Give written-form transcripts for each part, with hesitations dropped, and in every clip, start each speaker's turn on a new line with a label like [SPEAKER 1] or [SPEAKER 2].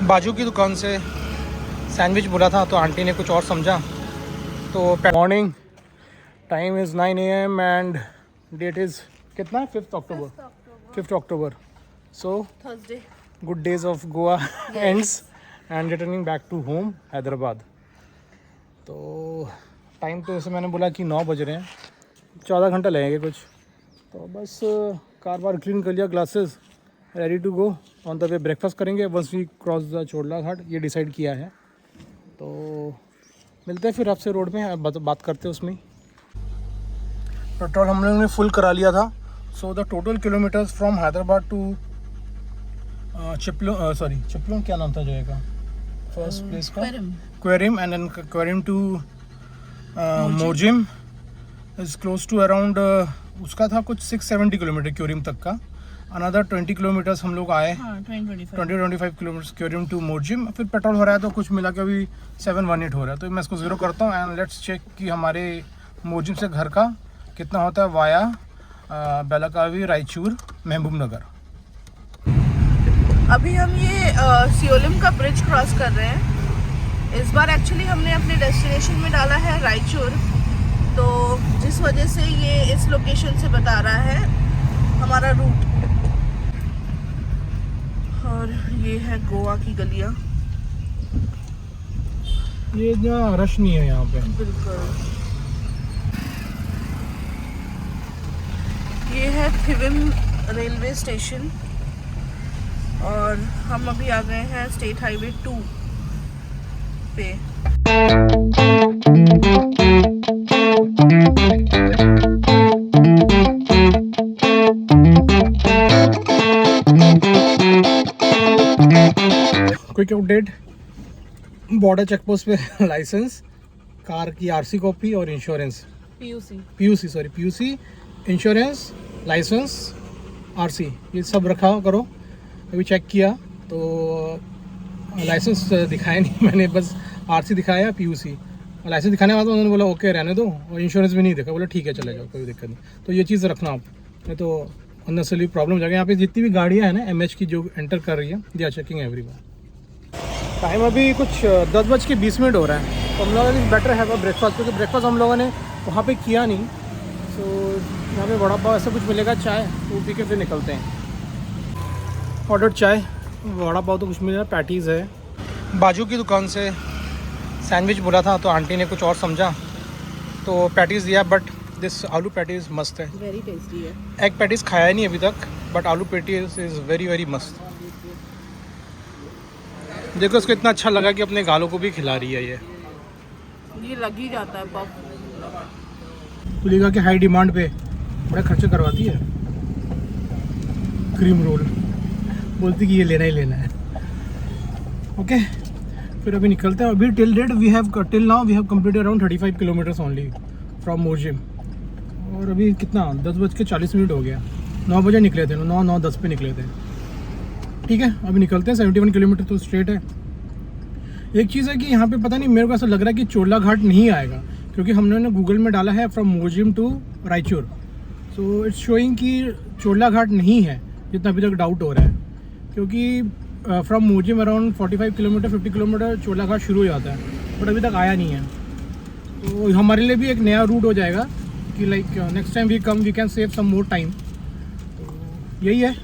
[SPEAKER 1] बाजू की दुकान से सैंडविच बोला था तो आंटी ने कुछ और समझा। तो morning time is 9 AM and date is कितना है 5th October. So
[SPEAKER 2] Thursday
[SPEAKER 1] good days of Goa ends and returning back to home Hyderabad. तो टाइम तो जैसे मैंने बोला कि 9 बज रहे हैं, 14 घंटा लगेंगे कुछ। तो बस कार बार क्लीन कर लिया, glasses ready to go on the way. Breakfast करेंगे once we cross the Chorla Ghat, ये डिसाइड किया है। तो मिलते हैं फिर आपसे रोड में, बात करते हैं उसमें। पेट्रोल हम लोगों ने फुल करा लिया था। So the total kilometers from Hyderabad to Chiplun क्या नाम था जगह का, फर्स्ट प्लेस का Querim, and then Querim to Morjim is close to around उसका था कुछ 670 किलोमीटर क्योरिम तक का। अनदर 20 किलोमीटर्स हम लोग आए, 20-25 किलोमीटर क्योरिम टू मोरजिम। फिर पेट्रोल हो रहा है तो कुछ मिला के अभी 718 हो रहा है। तो मैं इसको ज़ीरो करता हूँ एंड लेट्स चेक कि हमारे मोरजिम से घर का कितना होता है वाया बेलाकावी, रायचूर, महबूब नगर।
[SPEAKER 2] अभी हम ये सियोलिम का ब्रिज क्रॉस कर रहे हैं। इस बार एक्चुअली हमने अपने डेस्टिनेशन में डाला है रायचूर, तो जिस वजह से ये इस लोकेशन से बता रहा है हमारा रूट। और ये है गोवा की गलियां।
[SPEAKER 1] ये जहाँ रश नहीं है यहाँ पे
[SPEAKER 2] बिल्कुल। ये है थिविम रेलवे स्टेशन और हम अभी आ गए हैं स्टेट हाईवे 2 पे।
[SPEAKER 1] Quick update, border check post पे लाइसेंस, कार की आरसी कॉपी और insurance, PUC, insurance, licence, RC, ये सब रखा करो। अभी चेक किया तो लाइसेंस दिखाया नहीं मैंने, बस आरसी दिखाया, पीयूसी। लाइसेंस दिखाने के बाद उन्होंने बोला ओके रहने दो, और इंश्योरेंस भी नहीं देखा, बोला ठीक है चले जाओ कोई दिक्कत नहीं। तो ये चीज़ रखना आप, नहीं तो अननेसेसरी प्रॉब्लम हो जाएगा। यहाँ पे जितनी भी गाड़ियाँ हैं ना एमएच की जो एंटर कर रही है, they are checking everyone. Time अभी कुछ 10:20 हो रहा है। तो हम लोगों ने बेटर है ब्रेकफास्ट, क्योंकि ब्रेकफास्ट हम लोगों ने वहाँ पे किया नहीं। तो यहाँ पे वड़ा पाव ऐसा कुछ मिलेगा, चाय वो पी के फिर निकलते हैं। ऑर्डर चाय, वड़ा पाव तो कुछ मिल रहा है, पैटीज़ है। बाजू की दुकान से सैंडविच बोला था तो आंटी ने कुछ और समझा तो पैटीज़ दिया, बट दिस आलू पैटीज़ मस्त है,
[SPEAKER 2] वेरी टेस्टी है।
[SPEAKER 1] एग पैटीज़ खाया नहीं अभी तक, बट आलू पैटीज़ इज़ वेरी वेरी मस्त। देखो इसको इतना अच्छा लगा कि अपने गालों को भी खिला रही है।
[SPEAKER 2] ये लग ही जाता है पफ।
[SPEAKER 1] तुलिका के हाई डिमांड पे बड़ा खर्चा करवाती है। क्रीम रोल बोलती कि ये लेना ही लेना है। ओके फिर अभी निकलते हैं। अभी till now we have completed around 35 kilometres only from Morjim. और अभी कितना 10:40 हो गया। 9 बजे निकले थे, 9:10 पे निकले थे। ठीक है अभी निकलते हैं। 71 किलोमीटर तो स्ट्रेट है। एक चीज़ है कि यहाँ पे पता नहीं, मेरे को ऐसा लग रहा है कि चोरला घाट नहीं आएगा, क्योंकि हमने ना गूगल में डाला है from Morjim to Raichur. So it's showing कि चोरला घाट नहीं है, जितना अभी तक डाउट हो रहा है। क्योंकि from Morjim around 45 kilometer 50 kilometer Chorla Ghat शुरू हो जाता है, बट अभी तक आया नहीं है। तो हमारे लिए भी एक नया रूट हो जाएगा कि like next time we come we can save some more time. तो यही है,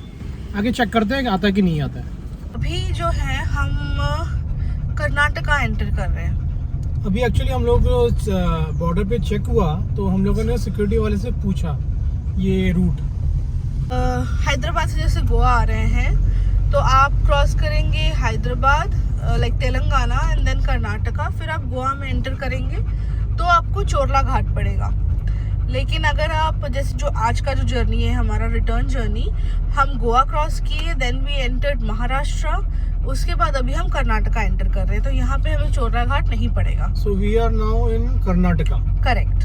[SPEAKER 1] आगे चेक करते हैं कि आता है कि नहीं आता है।
[SPEAKER 2] अभी जो है हम कर्नाटका एंटर कर रहे हैं।
[SPEAKER 1] अभी एक्चुअली हम लोग बॉर्डर पे चेक हुआ तो हम लोगों ने सिक्योरिटी वाले से पूछा ये रूट।
[SPEAKER 2] हैदराबाद से जैसे गोवा आ रहे हैं तो आप क्रॉस करेंगे Hyderabad like Telangana and then Karnataka, फिर आप गोवा में एंटर करेंगे तो आपको चोरला घाट पड़ेगा। लेकिन अगर आप जैसे जो आज का जो जर्नी है हमारा रिटर्न जर्नी, हम गोवा क्रॉस किए, देन वी एंटर्ड महाराष्ट्र, उसके बाद अभी हम कर्नाटका एंटर कर रहे हैं, तो यहाँ पे हमें चोरला घाट नहीं पड़ेगा।
[SPEAKER 1] So we are now in Karnataka.
[SPEAKER 2] Correct.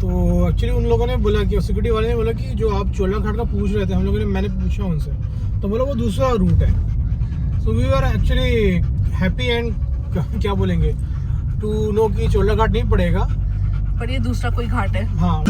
[SPEAKER 1] तो एक्चुअली उन लोगों ने बोला कि सिक्योरिटी वाले ने बोला कि जो आप चोरला घाट का पूछ रहे थे, हम लोगों ने मैंने पूछा उनसे तो बोला वो दूसरा रूट है। So we are actually happy and क्या बोलेंगे टू नो कि चोरला घाट नहीं पड़ेगा,
[SPEAKER 2] पर ये दूसरा कोई घाट है।
[SPEAKER 1] हाँ।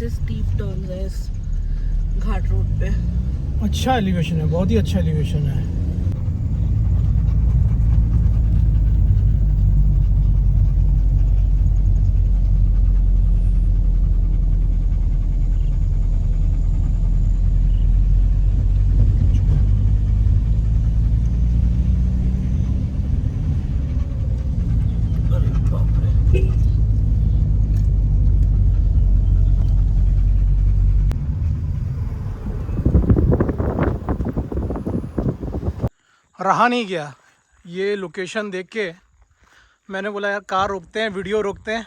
[SPEAKER 2] ऐसे स्टीप टर्न्स है इस घाट रोड पे।
[SPEAKER 1] अच्छा एलिवेशन है, बहुत ही अच्छा एलिवेशन है। रहा नहीं गया ये लोकेशन देख के, मैंने बोला यार कार रोकते हैं, वीडियो रोकते हैं,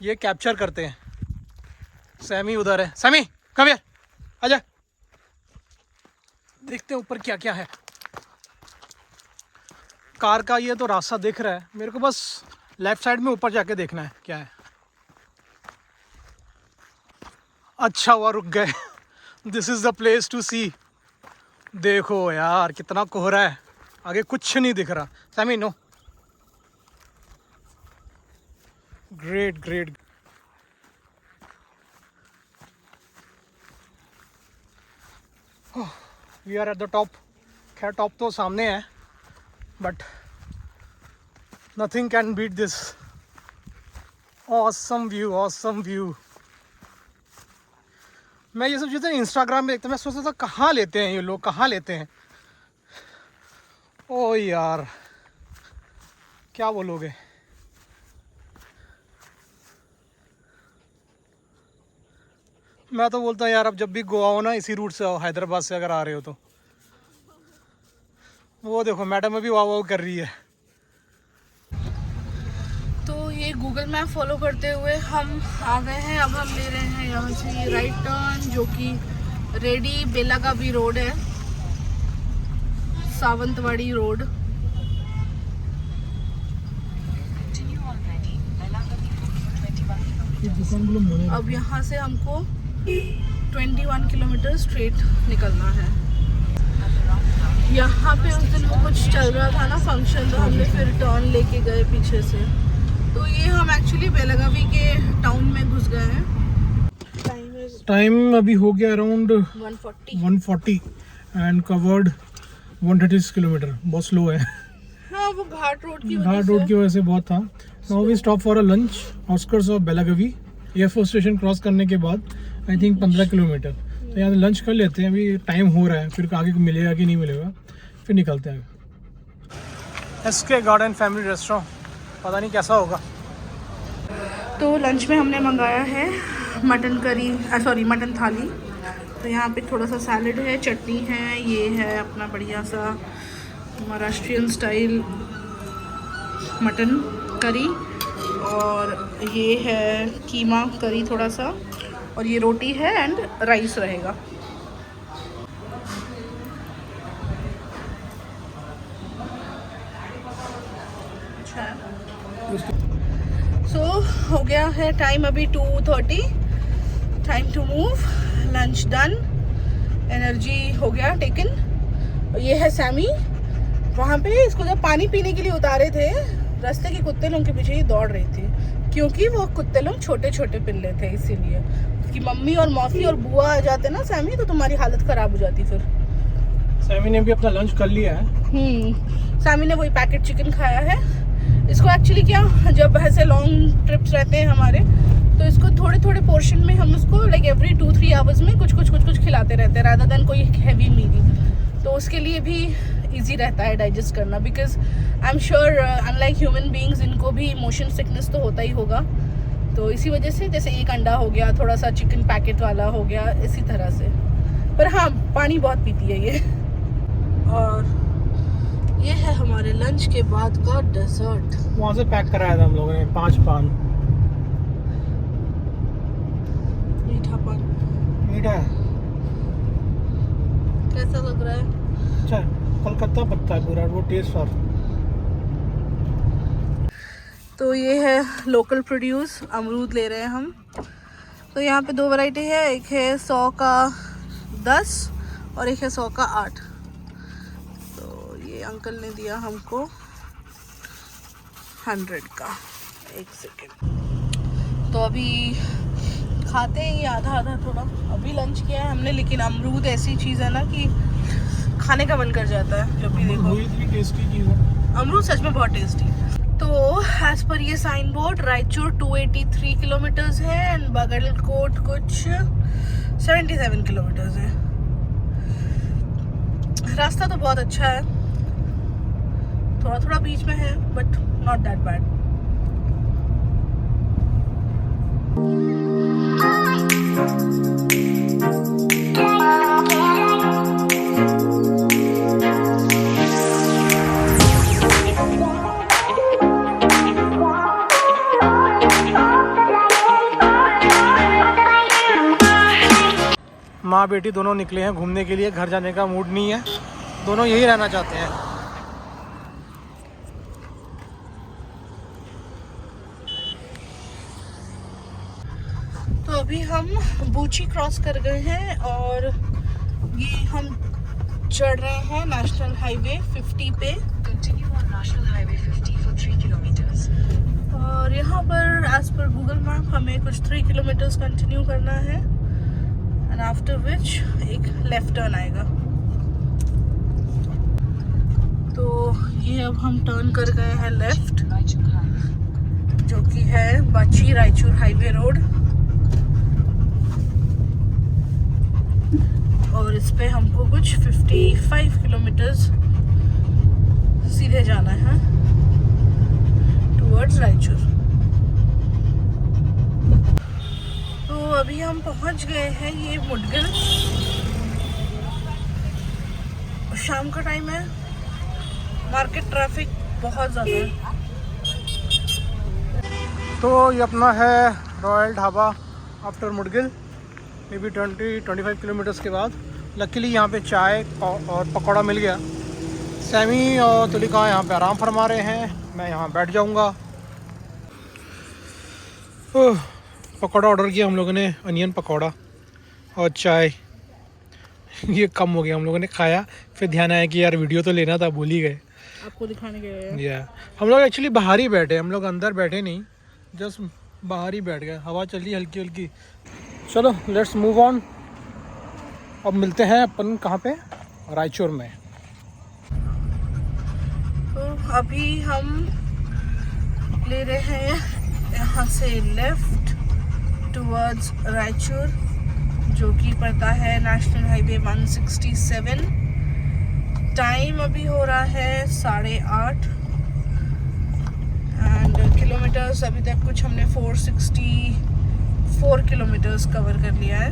[SPEAKER 1] ये कैप्चर करते हैं। सैमी उधर है, सैमी कम हियर, आजा, देखते हैं ऊपर क्या क्या है। कार का ये तो रास्ता दिख रहा है मेरे को, बस लेफ्ट साइड में ऊपर जाके देखना है क्या है। अच्छा हुआ रुक गए। This is the place to see. देखो यार कितना कोहरा है, आगे कुछ नहीं दिख रहा। Sammy no, great great. We are at the top. खैर टॉप तो सामने है, but nothing can beat this awesome view, awesome view. मैं ये सब चीज़ें इंस्टाग्राम में देखता, मैं सोचता था कहाँ लेते हैं ये लोग, कहाँ लेते हैं। ओ यार क्या बोलोगे। मैं तो बोलता यार अब जब भी गोवा हो ना, इसी रूट से आओ, हैदराबाद से अगर आ रहे हो तो। वो देखो मैडम अभी वाह वाह कर रही है।
[SPEAKER 2] तो ये गूगल मैप फॉलो करते हुए हम आ गए हैं। अब हम ले रहे हैं यहाँ से राइट टर्न, जो कि रेडी बेलागावी रोड है, सावंतवाड़ी रोड। अब यहाँ से हमको 21 किलोमीटर स्ट्रेट निकलना है। यहाँ पे उस दिन वो कुछ चल रहा था ना फंक्शन, तो हमने फिर टर्न लेके गए पीछे से। तो ये हम एक्चुअली बेलागावी के टाउन में घुस गए हैं।
[SPEAKER 1] टाइम अभी हो गया अराउंड
[SPEAKER 2] 140
[SPEAKER 1] एंड कवर्ड 136 किलोमीटर। बहुत स्लो है।
[SPEAKER 2] हाँ, वो घाट रोड की
[SPEAKER 1] वजह से बहुत था। Now we stop for a lunch outskirts of Belagavi. Air force station cross करने के बाद आई थिंक 15 किलोमीटर। तो यहाँ लंच कर लेते हैं, अभी टाइम हो रहा है, फिर आगे मिलेगा कि नहीं मिलेगा, फिर निकलते हैं। एसके गार्डन फैमिली रेस्टोरेंट, पता नहीं कैसा होगा।
[SPEAKER 2] तो लंच में हमने मंगाया है मटन करी, सॉरी मटन थाली। तो यहाँ पे थोड़ा सा सैलड है, चटनी है, ये है अपना बढ़िया सा महाराष्ट्रियन स्टाइल मटन करी, और ये है कीमा करी थोड़ा सा, और ये रोटी है एंड राइस रहेगा। अच्छा, सो हो गया है टाइम अभी 2:30। Time to move, lunch done, energy हो गया टेकन। ये है सैमी, वहाँ पे इसको जब पानी पीने के लिए उतारे थे, रास्ते के कुत्ते लोगों के पीछे ही दौड़ रही थी, क्योंकि वो कुत्ते लोग छोटे छोटे पिल्ले थे, इसीलिए कि मम्मी और मौसी और बुआ आ जाते ना सैमी, तो तुम्हारी हालत खराब हो जाती। फिर
[SPEAKER 1] सैमी ने भी अपना लंच कर लिया है।
[SPEAKER 2] सैमी ने वही पैकेट चिकन खाया है। इसको एक्चुअली क्या, जब ऐसे लॉन्ग ट्रिप्स रहते हैं हमारे, तो इसको थोड़े थोड़े पोर्शन में हम उसको लाइक एवरी 2-3 आवर्स में कुछ कुछ खिलाते रहते हैं, रादर देन कोई हैवी मील। तो उसके लिए भी इजी रहता है डाइजेस्ट करना, because I am sure unlike human beings इनको भी मोशन सिकनेस तो होता ही होगा। तो इसी वजह से जैसे एक अंडा हो गया, थोड़ा सा चिकन पैकेट वाला हो गया, इसी तरह से। पर हाँ, पानी बहुत पीती है ये। और ये है हमारे लंच के बाद का डेजर्ट।
[SPEAKER 1] वहाँ से पैक कराया था हम लोगों ने 5 पान।
[SPEAKER 2] मीठा पान,
[SPEAKER 1] मीठा है,
[SPEAKER 2] कैसा लग रहा है?
[SPEAKER 1] अच्छा, कलकत्ता पत्ता है पूरा वो टेस्ट। और
[SPEAKER 2] तो ये है लोकल प्रोड्यूस अमरूद ले रहे हैं हम। तो यहाँ पे 2 वैरायटी है, एक है 100 का 10 और एक है 100 का 8। तो ये अंकल ने दिया हमको 100 का। एक सेकेंड। तो अभी खाते हैं ये आधा आधा थोड़ा। अभी लंच किया है हमने, लेकिन अमरूद ऐसी चीज़ है ना कि खाने का मन कर जाता है जब भी देखो।
[SPEAKER 1] टेस्टी चीज़ है
[SPEAKER 2] अमरूद, सच में बहुत टेस्टी। तो एज पर ये साइन बोर्ड रायचूर 283 किलोमीटर्स है एंड बागलकोट कुछ 77 किलोमीटर्स है। रास्ता तो बहुत अच्छा है, थोड़ा थोड़ा बीच में है बट नॉट दैट बैड।
[SPEAKER 1] माँ बेटी दोनों निकले हैं घूमने के लिए, घर जाने का मूड नहीं है, दोनों यही रहना चाहते हैं।
[SPEAKER 2] तो अभी हम बूची क्रॉस कर गए हैं और ये हम चढ़ रहे हैं नेशनल हाईवे 50 पे।
[SPEAKER 3] Continue on National Highway 50 for 3 kilometers.
[SPEAKER 2] और यहाँ पर एज पर गूगल मैप हमें कुछ 3 किलोमीटर्स कंटिन्यू करना है एंड आफ्टर विच एक लेफ्ट टर्न आएगा। तो ये अब हम टर्न कर गए हैं लेफ्ट, जो कि है बाची रायचूर हाईवे रोड। और इस पे हमको कुछ 55 किलोमीटर्स सीधे जाना है टुवर्ड्स रायचूर। तो अभी हम पहुंच गए हैं ये मुडगिल। शाम का टाइम है, मार्केट ट्रैफिक बहुत ज़्यादा है।
[SPEAKER 1] तो ये अपना है royal dhaba after Mudgal, may be 20-25 kilometers के बाद। लकीली यहाँ पे चाय और पकौड़ा मिल गया। सैमी और तुलिका यहाँ पे आराम फरमा रहे हैं, मैं यहाँ बैठ जाऊँगा। पकौड़ा ऑर्डर किया हम लोगों ने, अनियन पकौड़ा और चाय। ये कम हो गया, हम लोगों ने खाया, फिर ध्यान आया कि यार वीडियो तो लेना था, भूल ही गए
[SPEAKER 2] आपको दिखाने के।
[SPEAKER 1] या हम लोग एक्चुअली बाहर ही बैठे, हम लोग अंदर बैठे नहीं, जस्ट बाहर ही बैठ गए, हवा चली हल्की हल्की। चलो लेट्स मूव ऑन। अब मिलते हैं अपन कहाँ पे, रायचूर में।
[SPEAKER 2] तो अभी हम ले रहे हैं यहाँ से लेफ्ट टुवर्ड्स रायचूर, जो कि पड़ता है नेशनल हाईवे 167। टाइम अभी हो रहा है 8:30 एंड किलोमीटर्स अभी तक कुछ हमने 464 किलोमीटर्स कवर कर लिया है।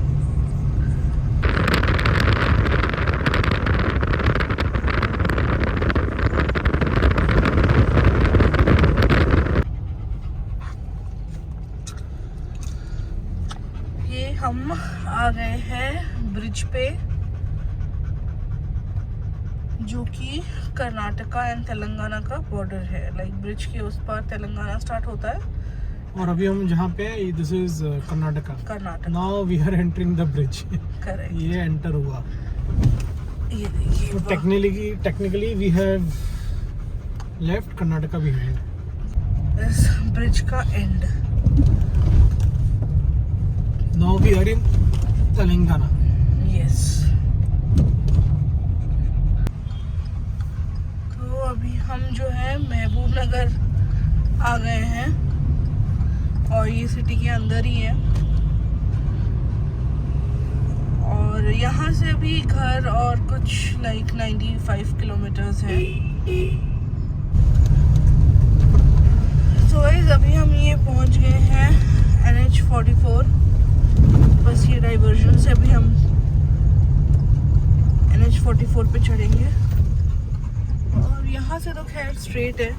[SPEAKER 2] ये हम आ गए हैं ब्रिज पे, जो कि कर्नाटका एंड तेलंगाना का बॉर्डर है। लाइक ब्रिज के उस पार तेलंगाना स्टार्ट होता है
[SPEAKER 1] और अभी हम जहाँ पे, this is Karnataka. Now we are entering the bridge.
[SPEAKER 2] Correct,
[SPEAKER 1] ये एंटर हुआ।
[SPEAKER 2] ये देखिए।
[SPEAKER 1] तो technically we have left Karnataka behind.
[SPEAKER 2] इस ब्रिज का end.
[SPEAKER 1] Now we are in Telangana.
[SPEAKER 2] Yes. तो अभी हम जो है महबूब नगर आ गए हैं और ये सिटी के अंदर ही है। और यहाँ से अभी घर और कुछ लाइक 95 किलोमीटर्स है। तो गाइस अभी हम ये पहुँच गए हैं NH44। बस ये डाइवर्जन से अभी हम NH44 पे चढ़ेंगे और यहाँ से तो खैर स्ट्रेट है।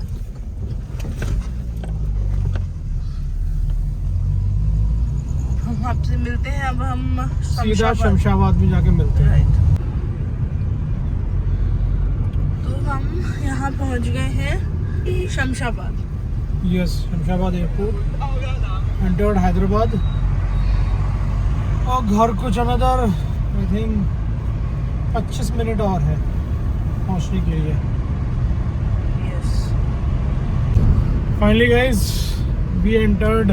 [SPEAKER 2] हम आपसे मिलते हैं, अब हम
[SPEAKER 1] सीधा शमशाबाद में जाके मिलते हैं।
[SPEAKER 2] राइट। तो हम यहाँ पहुँच गए हैं Shamshabad.
[SPEAKER 1] Yes, Shamshabad airport, entered Hyderabad. और घर कुछ अनदर आई थिंक 25 मिनट और है पहुंचने के लिए।
[SPEAKER 2] Yes.
[SPEAKER 1] Finally guys we entered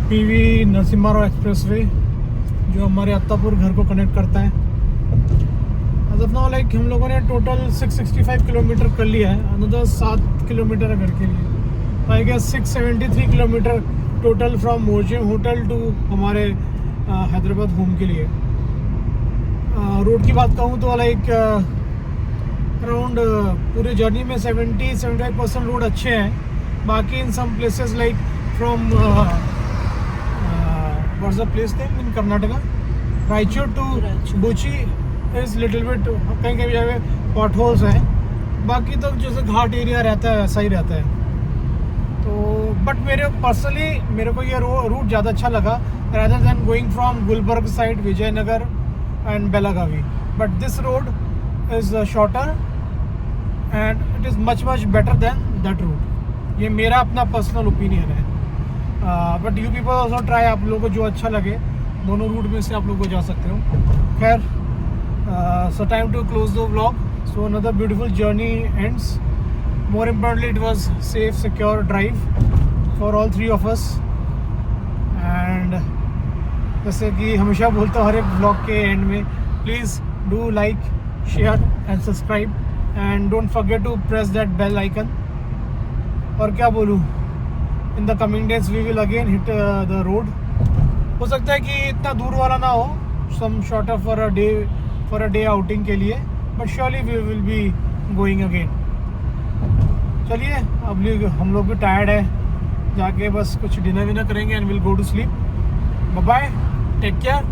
[SPEAKER 1] PV Narasimha Rao expressway जो हमारे अत्तापुर घर को कनेक्ट करता है। एज ऑफ नाउ लाइक हम लोगों ने टोटल 665 किलोमीटर कर लिया है, अनदर 7 किलोमीटर है घर के लिए। I guess 673 kilometre total from Morjim hotel to हमारे हैदराबाद होम के लिए। रोड की बात कहूँ तो लाइक अराउंड पूरे जर्नी में 70-75% रोड अच्छे हैं। बाकी in some places like from what's the place name in Karnataka, Raichur to Buchi is little bit कहीं कहीं जगह पॉट होल्स हैं। बाकी तो जैसे घाट एरिया रहता है वैसा ही रहता है। तो बट मेरे को ये रूट ज़्यादा अच्छा लगा rather than going from Gulbarga side, Vijayanagar and Belagavi. But this road is shorter and it is much better than that route. ये मेरा अपना पर्सनल ओपिनियन है। But you people also try, आप लोगों को जो अच्छा लगे दोनों रूट में से आप लोग को जा सकते हो। खैर, so time to close the vlog. So another beautiful journey ends. More importantly it was safe secure drive for all 3 of us। And जैसे कि हमेशा बोलता हूँ हर एक ब्लॉग के एंड में, please do like, share and subscribe and don't forget to press that bell icon. और क्या बोलूँ, in the coming days we will again hit the road. हो सकता है कि इतना दूर वाला ना हो, some shorter for a day outing के लिए, but surely we will be going again. चलिए, अब हम लोग भी टायर्ड है, जाके बस कुछ डिनर विनर करेंगे and will go to sleep. Bye bye, take care.